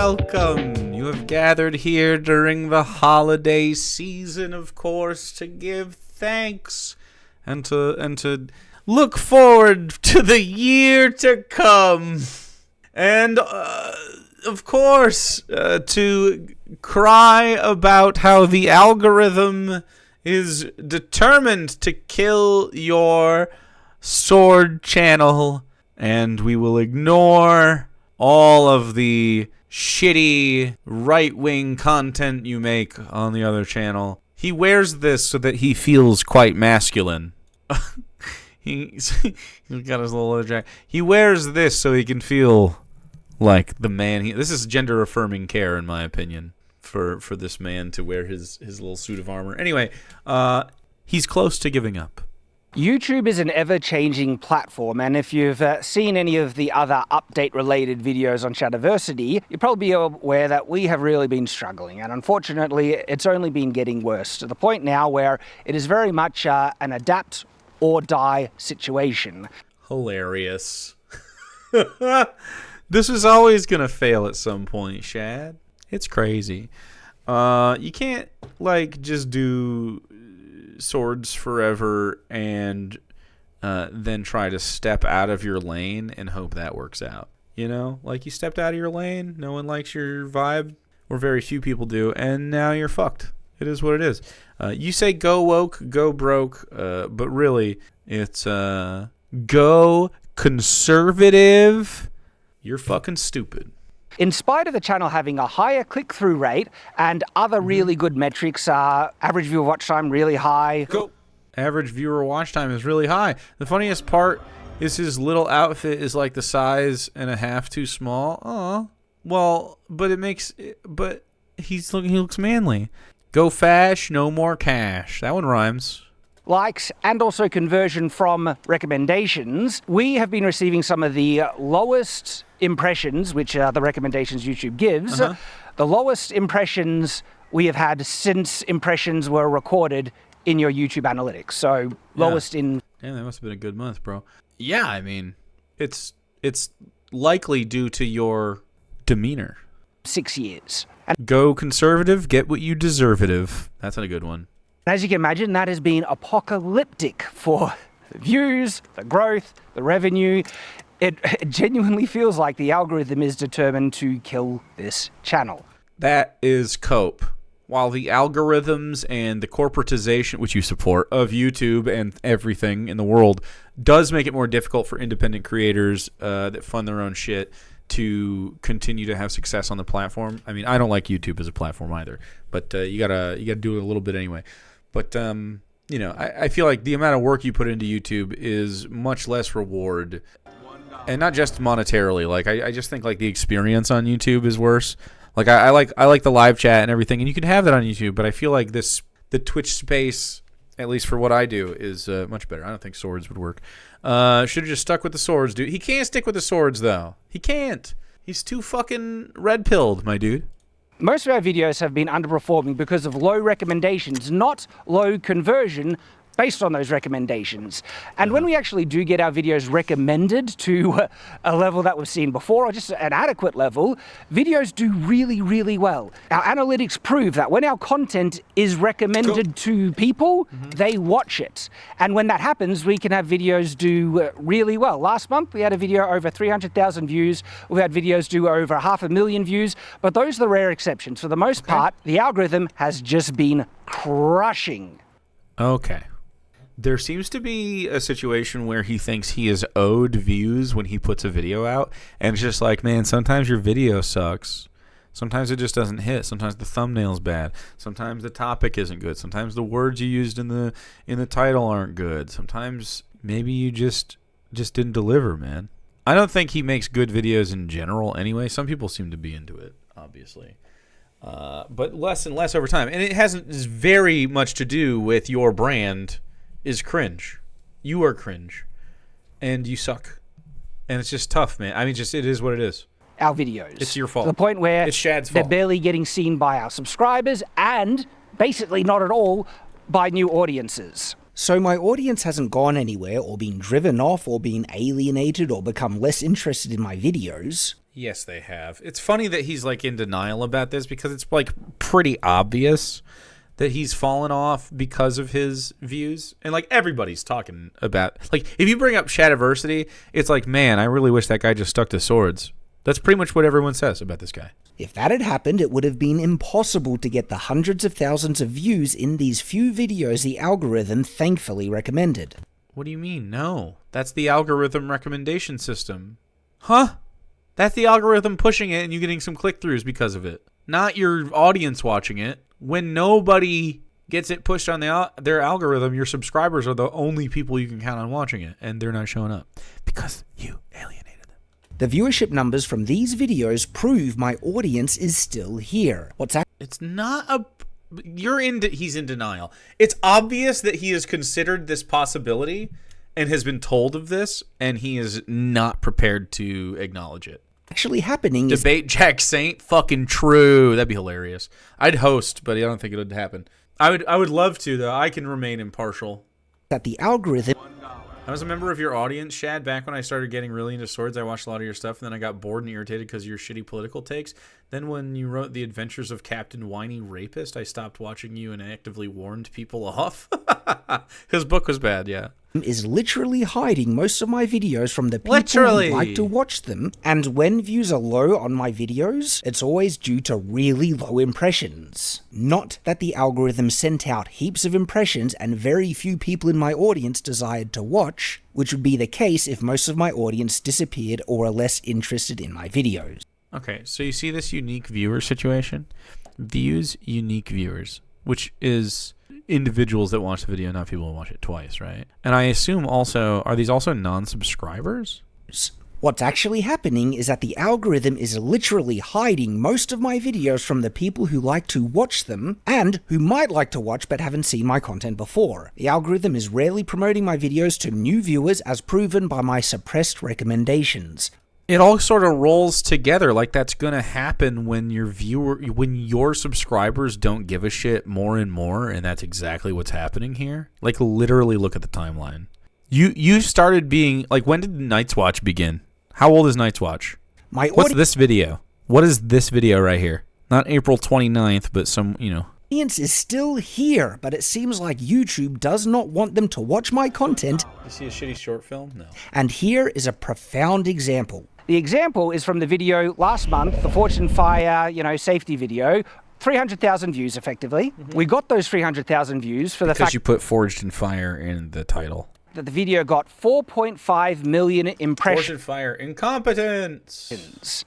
welcome. You have gathered here during the holiday season, of course, to give thanks and to look forward to the year to come. And, of course, to cry about how the algorithm is determined to kill your sword channel, and we will ignore all of the shitty right-wing content you make on the other channel. He wears this so that he feels quite masculine. He's got his little leather jacket. He wears this so he can feel like the man. This is gender-affirming care, in my opinion, for this man to wear his little suit of armor. Anyway, he's close to giving up. YouTube is an ever-changing platform, and if you've seen any of the other update-related videos on Shadiversity, you'll probably be aware that we have really been struggling, and unfortunately, it's only been getting worse, to the point now where it is very much an adapt or die situation. Hilarious. This is always going to fail at some point, Shad. It's crazy. You can't, just do swords forever and then try to step out of your lane and hope that works out. You know? You stepped out of your lane, no one likes your vibe, or very few people do, and now you're fucked. It is what it is. You say go woke, go broke, but really, it's go conservative. You're fucking stupid. In spite of the channel having a higher click-through rate and other really good metrics, average viewer watch time really high. Go. Average viewer watch time is really high. The funniest part is his little outfit is like the size and a half too small. Aw. Well, but he looks manly. Go fash, no more cash. That one rhymes. Likes and also conversion from recommendations. We have been receiving some of the lowest impressions, which are the recommendations YouTube gives. The lowest impressions we have had since impressions were recorded in your YouTube analytics. So lowest in... Yeah, that must have been a good month, bro. Yeah, I mean, it's likely due to your demeanor. 6 years. Go conservative, get what you deservative. That's not a good one. As you can imagine, that has been apocalyptic for the views, the growth, the revenue. It genuinely feels like the algorithm is determined to kill this channel. That is cope. While the algorithms and the corporatization, which you support, of YouTube and everything in the world does make it more difficult for independent creators that fund their own shit to continue to have success on the platform. I mean, I don't like YouTube as a platform either, but you gotta do it a little bit anyway. But I feel like the amount of work you put into YouTube is much less reward, and not just monetarily. I just think the experience on YouTube is worse. I like the live chat and everything, and you can have that on YouTube. But I feel like the Twitch space, at least for what I do, is much better. I don't think swords would work. Should have just stuck with the swords, dude. He can't stick with the swords though. He can't. He's too fucking red-pilled, my dude. Most of our videos have been underperforming because of low recommendations, not low conversion based on those recommendations. And when we actually do get our videos recommended to a level that we've seen before, or just an adequate level, videos do really, really well. Our analytics prove that when our content is recommended to people, they watch it. And when that happens, we can have videos do really well. Last month, we had a video over 300,000 views. We had videos do over 500,000 views, but those are the rare exceptions. For the most part, the algorithm has just been crushing. Okay. There seems to be a situation where he thinks he is owed views when he puts a video out, and it's just like, man, sometimes your video sucks. Sometimes it just doesn't hit. Sometimes the thumbnail's bad. Sometimes the topic isn't good. Sometimes the words you used in the title aren't good. Sometimes maybe you just didn't deliver, man. I don't think he makes good videos in general anyway. Some people seem to be into it, obviously. But less and less over time. And it hasn't very much to do with your brand is cringe. You are cringe. And you suck. And it's just tough, man. I mean, it is what it is. Our videos. It's your fault. To the point where it's Shad's they're fault. barely getting seen by our subscribers and basically not at all by new audiences. So my audience hasn't gone anywhere or been driven off or been alienated or become less interested in my videos. Yes, they have. It's funny that he's like in denial about this because it's like pretty obvious that he's fallen off because of his views. And like everybody's talking about, like, if you bring up Shadiversity, it's like, man, I really wish that guy just stuck to swords. That's pretty much what everyone says about this guy. If that had happened, it would have been impossible to get the hundreds of thousands of views in these few videos the algorithm thankfully recommended. What do you mean? No. That's the algorithm recommendation system. Huh? That's the algorithm pushing it and you getting some click-throughs because of it. Not your audience watching it. When nobody gets it pushed on their algorithm, your subscribers are the only people you can count on watching it, and they're not showing up because you alienated them. The viewership numbers from these videos prove my audience is still here. It's not a... He's in denial. It's obvious that he has considered this possibility and has been told of this, and he is not prepared to acknowledge it. Actually happening is Debate Jack Saint, fucking true. That'd be hilarious. I'd host, but I don't think it would happen. I would love to, though. I can remain impartial. that the algorithm I was a member of your audience, Shad, back when I started getting really into swords. I watched a lot of your stuff, and then I got bored and irritated because of your shitty political takes. Then when you wrote The Adventures of Captain Whiny Rapist, I stopped watching you and actively warned people off. His book was bad, yeah. is literally hiding most of my videos from the people Literally. who like to watch them, and when views are low on my videos, it's always due to really low impressions. Not that the algorithm sent out heaps of impressions and very few people in my audience desired to watch, which would be the case if most of my audience disappeared or are less interested in my videos. Okay, so you see this unique viewer situation? Views, unique viewers, which is individuals that watch the video, not people who watch it twice, right? And I assume also, are these also non-subscribers? What's actually happening is that the algorithm is literally hiding most of my videos from the people who like to watch them and who might like to watch but haven't seen my content before. The algorithm is rarely promoting my videos to new viewers as proven by my suppressed recommendations. It all sort of rolls together, like that's going to happen when your subscribers don't give a shit more and more, and that's exactly what's happening here. Like, literally look at the timeline. You started being, like, when did Night's Watch begin? How old is Night's Watch? What's this video? What is this video right here? Not April 29th, but some, Audience is still here, but it seems like YouTube does not want them to watch my content. You see a shitty short film? No. And here is a profound example. The example is from the video last month, the Fortune Fire, safety video. 300,000 views, effectively. We got those 300,000 views for the fact Because you put Forged in Fire in the title. that the video got 4.5 million Forged impressions. in Fire, incompetence.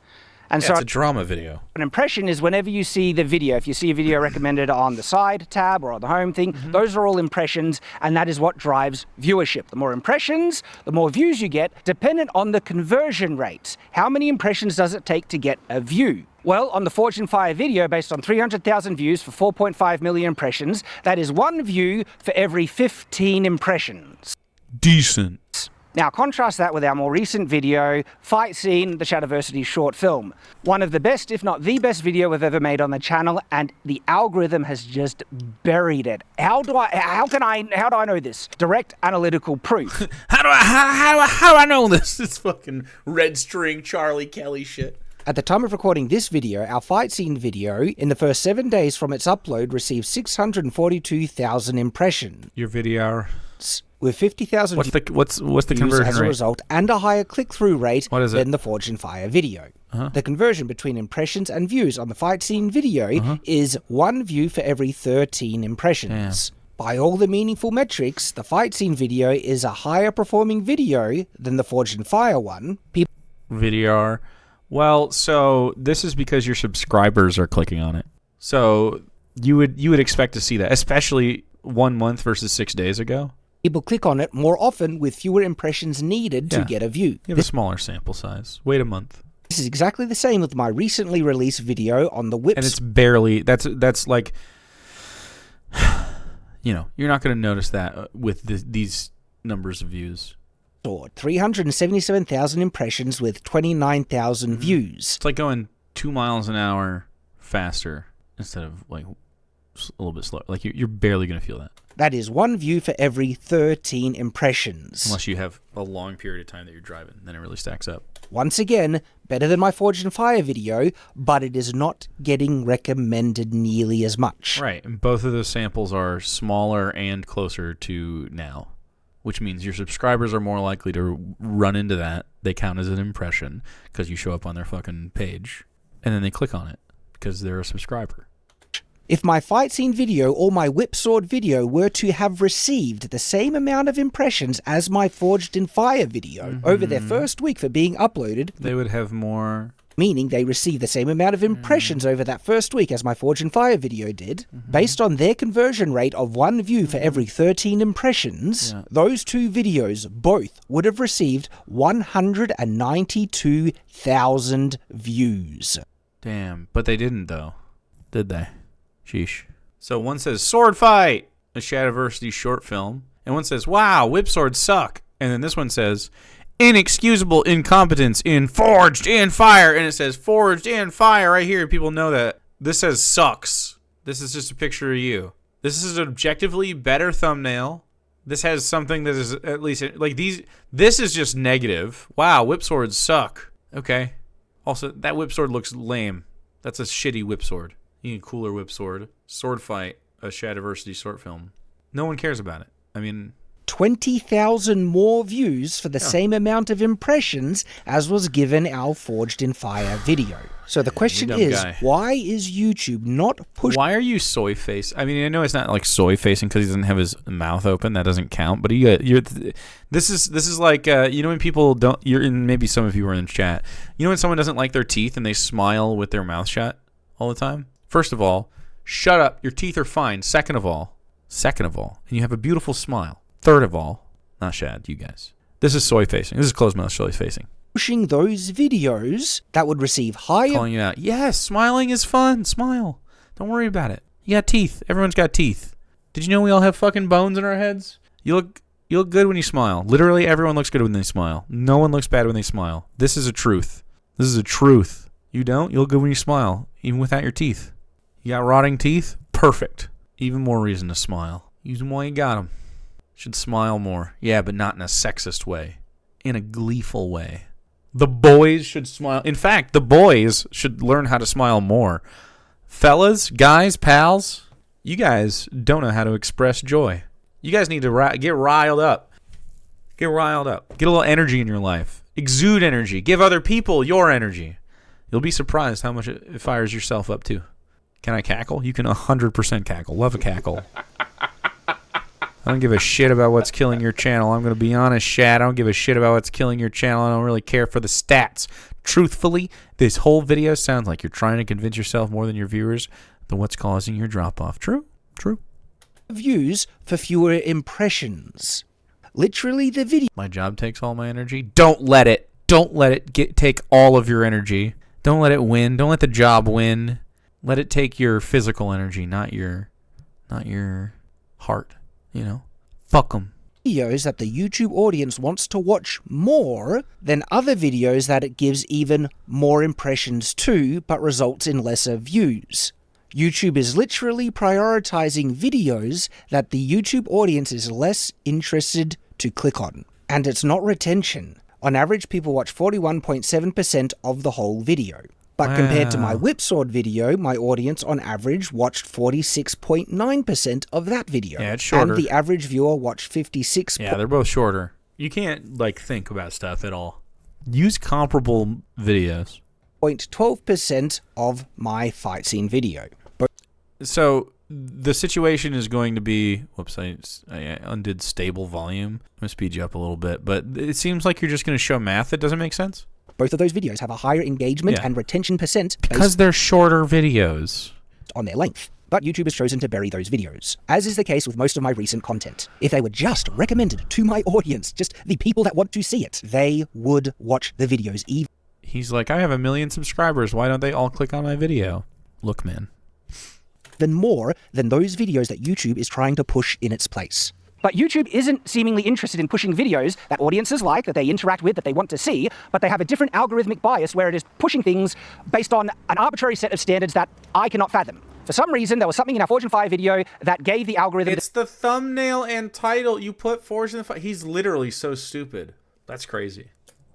And Yeah, so it's a drama video. an impression is whenever you see the video, if you see a video recommended on the side tab or on the home thing, those are all impressions, and that is what drives viewership. The more impressions, the more views you get, dependent on the conversion rates. How many impressions does it take to get a view? Well, on the Fortune Fire video, based on 300,000 views for 4.5 million impressions, that is one view for every 15 impressions. Decent. Now, contrast that with our more recent video, Fight Scene, the Shadiversity short film. One of the best, if not the best video we've ever made on the channel, and the algorithm has just buried it. How do I know this? Direct analytical proof. How do I know this? It's fucking red string Charlie Kelly shit. At the time of recording this video, our fight scene video, in the first 7 days from its upload, received 642,000 impressions. Your video. With 50,000 What's the views conversion as a rate? result, and a higher click-through rate What is it? than the Fortune Fire video. The conversion between impressions and views on the fight scene video is 1 view for every 13 impressions. By all the meaningful metrics, the fight scene video is a higher performing video than the Fortune Fire one. Video. Well, so this is because your subscribers are clicking on it. So you would expect to see that, especially 1 month versus 6 days ago. People click on it more often with fewer impressions needed to get a view. You have a smaller sample size. Wait a month. This is exactly the same with my recently released video on the whips. And it's barely, that's like, you're not going to notice that with these numbers of views. 377,000 impressions with 29,000 views. It's like going 2 miles an hour faster instead of like a little bit slower. Like you're barely going to feel that. That is 1 view for every 13 impressions. Unless you have a long period of time that you're driving, then it really stacks up. Once again, better than my Forged in Fire video, but it is not getting recommended nearly as much. Right, and both of those samples are smaller and closer to now, which means your subscribers are more likely to run into that. They count as an impression because you show up on their fucking page, and then they click on it because they're a subscriber. If my fight scene video or my whip sword video were to have received the same amount of impressions as my Forged in Fire video over their first week for being uploaded, they would have more... meaning they received the same amount of impressions over that first week as my Forged in Fire video did, based on their conversion rate of 1 view for every 13 impressions, those 2 videos both would have received 192,000 views. Damn, but they didn't though, did they? Sheesh. So one says, sword fight, a Shadiversity short film. And one says, wow, whip swords suck. And then this one says, inexcusable incompetence in Forged in Fire. And it says, Forged in Fire right here. People know that. This says, sucks. This is just a picture of you. This is an objectively better thumbnail. This has something that is at least, like these, this is just negative. Wow, whip swords suck. Okay. Also, that whip sword looks lame. That's a shitty whip sword. You need a cooler whip sword. Sword fight, a Shadiversity short film. No one cares about it. I mean... 20,000 more views for the same amount of impressions as was given our Forged in Fire video. So the question is, why is YouTube not pushing... Why are you soy face? I mean, I know it's not like soy facing because he doesn't have his mouth open. That doesn't count. But this is like, you know when people don't... maybe some of you were in chat. You know when someone doesn't like their teeth and they smile with their mouth shut all the time? First of all, shut up. Your teeth are fine. Second of all, and you have a beautiful smile. Third of all, not Shad, you guys. This is soy facing. This is closed mouth soy facing. Pushing those videos that would receive higher... Calling you out. Yes, smiling is fun. Smile. Don't worry about it. You got teeth. Everyone's got teeth. Did you know we all have fucking bones in our heads? You look good when you smile. Literally everyone looks good when they smile. No one looks bad when they smile. This is a truth. This is a truth. You don't? You look good when you smile, even without your teeth. You got rotting teeth? Perfect. Even more reason to smile. Use them while you got them. Should smile more. Yeah, but not in a sexist way. In a gleeful way. The boys should smile. In fact, the boys should learn how to smile more. Fellas, guys, pals, you guys don't know how to express joy. You guys need to get riled up. Get riled up. Get a little energy in your life. Exude energy. Give other people your energy. You'll be surprised how much it fires yourself up too. Can I cackle? You can 100% cackle. Love a cackle. I don't give a shit about what's killing your channel. I'm going to be honest, Shad. I don't give a shit about what's killing your channel. I don't really care for the stats. Truthfully, this whole video sounds like you're trying to convince yourself more than your viewers than what's causing your drop-off. True? True. Views for fewer impressions. Literally, the video... My job takes all my energy. Don't let it. Don't let it take all of your energy. Don't let it win. Don't let the job win. Let it take your physical energy, not your heart. You know, fuck them. Videos that the YouTube audience wants to watch more than other videos that it gives even more impressions to, but results in lesser views. YouTube is literally prioritizing videos that the YouTube audience is less interested to click on. And it's not retention. On average, people watch 41.7% of the whole video. But compared to my whip sword video, my audience on average watched 46.9% of that video. Yeah, it's shorter. And the average viewer watched 56. Yeah, they're both shorter. You can't, think about stuff at all. Use comparable videos. 0.12% of my fight scene video. So, the situation is going to be... Whoops, I undid stable volume. I'm going to speed you up a little bit. But it seems like you're just going to show math that doesn't make sense. Both of those videos have a higher engagement and retention percent because they're shorter videos on their length. But YouTube has chosen to bury those videos, as is the case with most of my recent content. If they were just recommended to my audience, just the people that want to see it, they would watch the videos even. He's like, I have 1 million subscribers. Why don't they all click on my video? Look, man. Even more than those videos that YouTube is trying to push in its place. But YouTube isn't seemingly interested in pushing videos that audiences like, that they interact with, that they want to see, but they have a different algorithmic bias where it is pushing things based on an arbitrary set of standards that I cannot fathom. For some reason, there was something in our Forge and Fire video that gave the algorithm... It's the thumbnail and title. You put Forge and Fire. He's literally so stupid. That's crazy.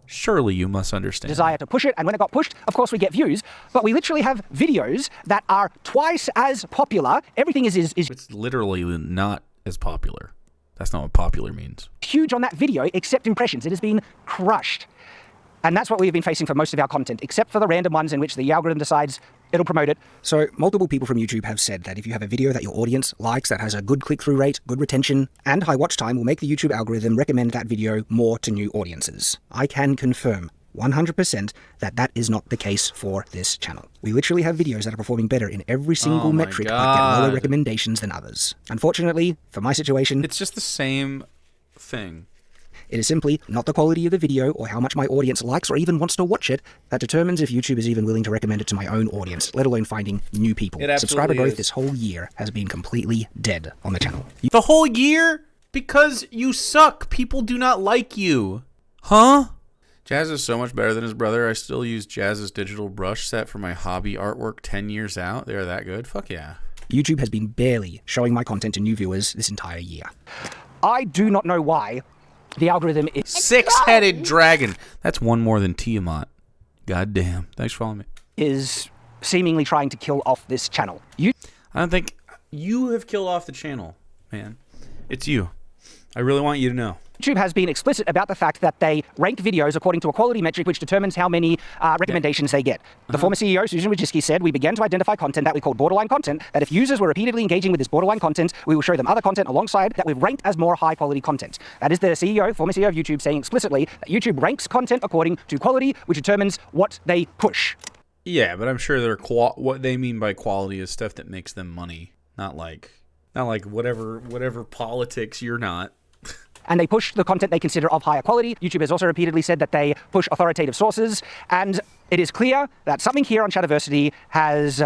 Surely you must understand. ...desire to push it, and when it got pushed, of course we get views, but we literally have videos that are twice as popular. Everything is It's literally not as popular. That's not what popular means. Huge on that video, except impressions. It has been crushed. And that's what we've been facing for most of our content, except for the random ones in which the algorithm decides it'll promote it. So, multiple people from YouTube have said that if you have a video that your audience likes that has a good click-through rate, good retention, and high watch time, will make the YouTube algorithm recommend that video more to new audiences. I can confirm 100% that that is not the case for this channel. We literally have videos that are performing better in every single metric but get lower recommendations than others. Unfortunately, for my situation... It's just the same thing. It is simply not the quality of the video or how much my audience likes or even wants to watch it that determines if YouTube is even willing to recommend it to my own audience, let alone finding new people. Subscriber growth this whole year has been completely dead on the channel. The whole year? Because you suck. People do not like you. Huh? Jazz is so much better than his brother. I still use Jazz's digital brush set for my hobby artwork 10 years out. They're that good? Fuck yeah. YouTube has been barely showing my content to new viewers this entire year. I do not know why the algorithm is... Six-headed dragon. That's one more than Tiamat. God damn. Thanks for following me. ...is seemingly trying to kill off this channel. I don't think you have killed off the channel, man. It's you. I really want you to know. YouTube has been explicit about the fact that they rank videos according to a quality metric which determines how many recommendations they get. The former CEO, Susan Wojcicki, said, "We began to identify content that we call borderline content, that if users were repeatedly engaging with this borderline content, we will show them other content alongside that we've ranked as more high-quality content." That is the former CEO of YouTube, saying explicitly that YouTube ranks content according to quality, which determines what they push. Yeah, but I'm sure what they mean by quality is stuff that makes them money, not like whatever politics you're not. And they push the content they consider of higher quality. YouTube has also repeatedly said that they push authoritative sources, and it is clear that something here on Shadiversity has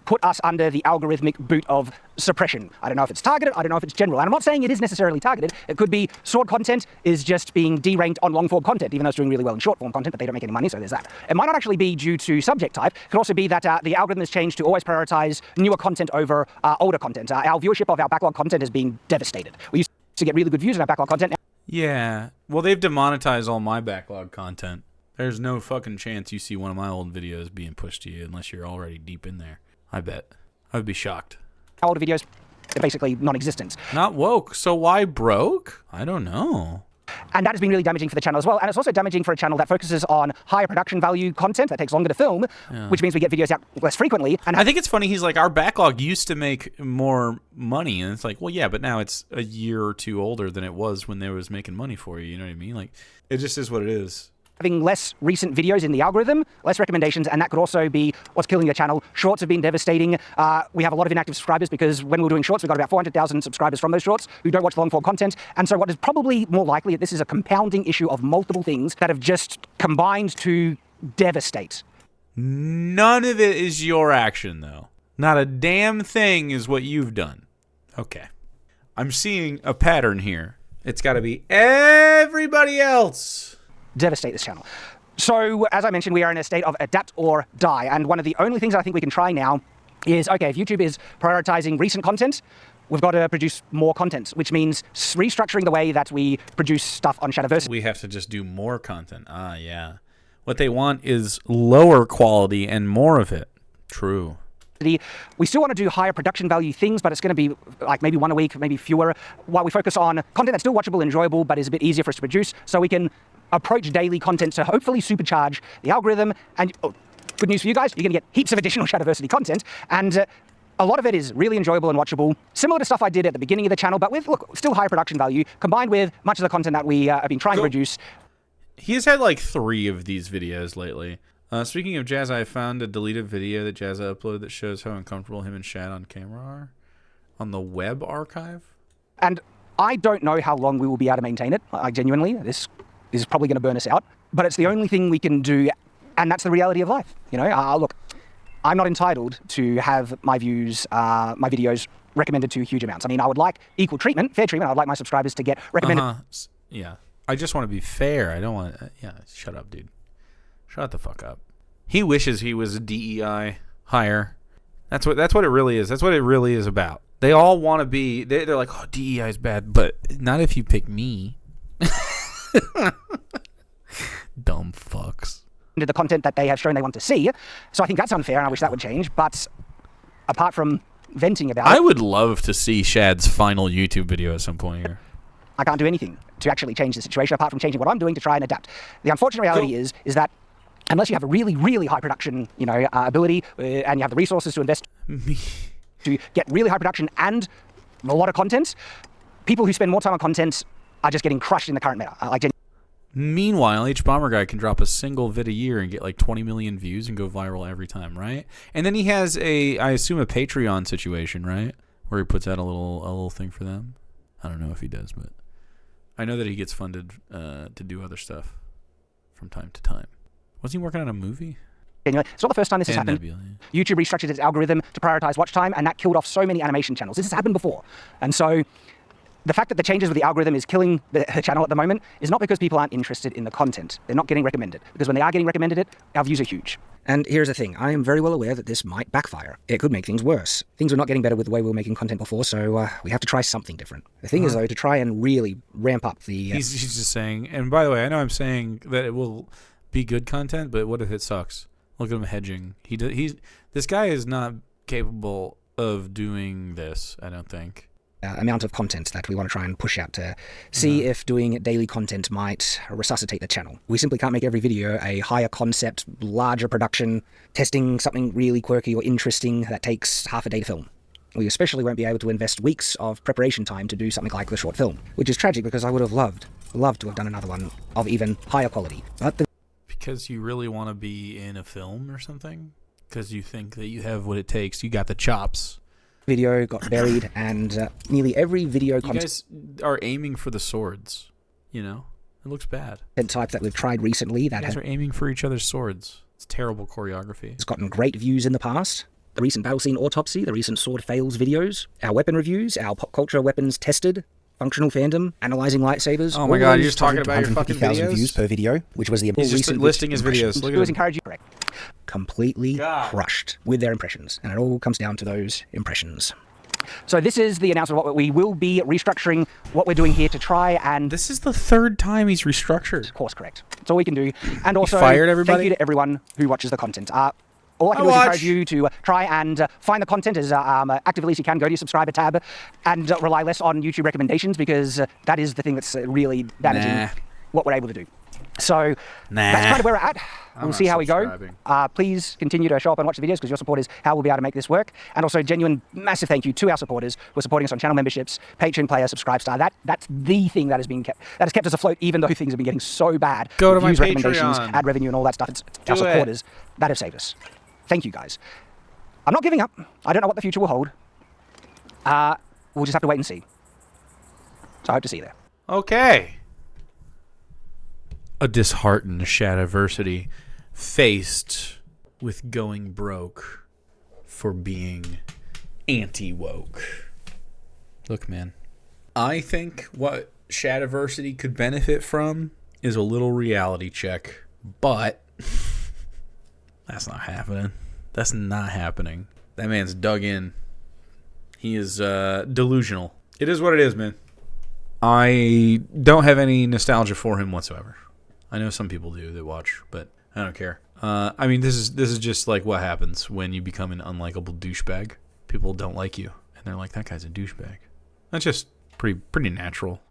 put us under the algorithmic boot of suppression. I don't know if it's targeted, I don't know if it's general. And I'm not saying it is necessarily targeted. It could be short content is just being deranked on long-form content, even though it's doing really well in short-form content, but they don't make any money, so there's that. It might not actually be due to subject type. It could also be that the algorithm has changed to always prioritize newer content over older content. Our viewership of our backlog content has been devastated. We used to get really good views on our backlog content. Yeah. Well, they've demonetized all my backlog content. There's no fucking chance you see one of my old videos being pushed to you unless you're already deep in there. I bet. I would be shocked. Older videos are basically non-existent. Not woke. So why broke? I don't know. And that has been really damaging for the channel as well. And it's also damaging for a channel that focuses on higher production value content that takes longer to film, which means we get videos out less frequently. And I think it's funny. He's like, our backlog used to make more money. And it's like, well, yeah, but now it's a year or two older than it was when they was making money for you. You know what I mean? Like, it just is what it is. Having less recent videos in the algorithm, less recommendations, and that could also be what's killing the channel. Shorts have been devastating. We have a lot of inactive subscribers because when we were doing shorts, we got about 400,000 subscribers from those shorts who don't watch long-form content. And so what is probably more likely that this is a compounding issue of multiple things that have just combined to devastate. None of it is your action, though. Not a damn thing is what you've done. Okay. I'm seeing a pattern here. It's got to be everybody else. Devastate this channel. So, as I mentioned, we are in a state of adapt or die. And one of the only things I think we can try now is, okay, if YouTube is prioritizing recent content, we've got to produce more content, which means restructuring the way that we produce stuff on Shadiversity. We have to just do more content. Ah, yeah. What they want is lower quality and more of it. True. We still want to do higher production value things, but it's going to be like maybe one a week, maybe fewer, while we focus on content that's still watchable and enjoyable, but is a bit easier for us to produce, so we can approach daily content to hopefully supercharge the algorithm. And good news for you guys, you're going to get heaps of additional Shadiversity content, and a lot of it is really enjoyable and watchable, similar to stuff I did at the beginning of the channel, but with, look, still high production value, combined with much of the content that we have been trying to produce. He has had like 3 of these videos lately. Speaking of Jazz, I found a deleted video that Jazz uploaded that shows how uncomfortable him and Shad on camera are on the web archive. And I don't know how long we will be able to maintain it. Like, genuinely, this is probably going to burn us out. But it's the only thing we can do, and that's the reality of life. You know, look, I'm not entitled to have my views, my videos recommended to huge amounts. I mean, I would like equal treatment, fair treatment. I would like my subscribers to get recommended. Yeah. I just want to be fair. I don't want... yeah, shut up, dude. Shut the fuck up. He wishes he was a DEI hire. That's what it really is. That's what it really is about. They all want to be. They're like, oh, DEI is bad, but not if you pick me. Dumb fucks. The content that they have shown they want to see. So I think that's unfair, and I wish that would change. But apart from venting about I it, would love to see Shad's final YouTube video at some point here. I can't do anything to actually change the situation apart from changing what I'm doing to try and adapt. The unfortunate reality is that unless you have a really, really high production, ability, and you have the resources to invest to get really high production and a lot of content, people who spend more time on content are just getting crushed in the current meta. Meanwhile, H Bomber Guy can drop a single vid a year and get like 20 million views and go viral every time, right? And then he has I assume, a Patreon situation, right, where he puts out a little thing for them. I don't know if he does, but I know that he gets funded to do other stuff from time to time. Wasn't he working on a movie? Anyway, it's not the first time this has happened. Nebula, YouTube restructured its algorithm to prioritize watch time, and that killed off so many animation channels. This has happened before. And so the fact that the changes with the algorithm is killing the channel at the moment is not because people aren't interested in the content. They're not getting recommended. Because when they are getting recommended it, our views are huge. And here's the thing, I am very well aware that this might backfire. It could make things worse. Things were not getting better with the way we were making content before, so we have to try something different. The thing is, though, to try and really ramp up the... He's just saying, and by the way, I know I'm saying that it will be good content, but what if it sucks? Look at him hedging. This guy is not capable of doing this, I don't think. Amount of content that we want to try and push out to see if doing daily content might resuscitate the channel. We simply can't make every video a higher concept, larger production, testing something really quirky or interesting that takes half a day to film. We especially won't be able to invest weeks of preparation time to do something like the short film, which is tragic because I would have loved to have done another one of even higher quality. But because you really want to be in a film or something? Because you think that you have what it takes. You got the chops. Video got buried, and nearly every video You guys are aiming for the swords, It looks bad. type that we've tried recently that You guys are aiming for each other's swords. It's terrible choreography. has gotten great views in the past. The recent battle scene autopsy, the recent sword fails videos, our weapon reviews, our pop culture weapons tested, functional fandom, analyzing lightsabers. Oh my god, you're just talking about your fucking videos? views per video, which was the He's just listing his videos. Look at him. Encourage you, correct. Completely crushed with their impressions, and it all comes down to those impressions. So this is the announcement of what we will be restructuring, what we're doing here to try and... This is the third time he's restructured. Course correct. That's all we can do. And also, fired everybody? thank you to everyone who watches the content. All I can do is encourage you to try and find the content as actively as you can. Go to your subscriber tab and rely less on YouTube recommendations, because that is the thing that's really damaging what we're able to do. So that's kind of where we're at. We'll see how we go. Please continue to show up and watch the videos, because your support is how we'll be able to make this work. And also, genuine massive thank you to our supporters who are supporting us on channel memberships, Patreon player, Subscribe Star. That's the thing that has kept us afloat, even though things have been getting so bad. Go to my Views, recommendations, Patreon. ad revenue, and all that stuff. It's our supporters that have saved us. Thank you, guys. I'm not giving up. I don't know what the future will hold. We'll just have to wait and see. So I hope to see you there. Okay. A disheartened Shadiversity faced with going broke for being anti-woke. Look, man. I think what Shadiversity could benefit from is a little reality check. But that's not happening. That's not happening. That man's dug in. He is delusional. It is what it is, man. I don't have any nostalgia for him whatsoever. I know some people do that watch, but I don't care. I mean, this is just like what happens when you become an unlikable douchebag. People don't like you, and they're like, that guy's a douchebag. That's just pretty natural.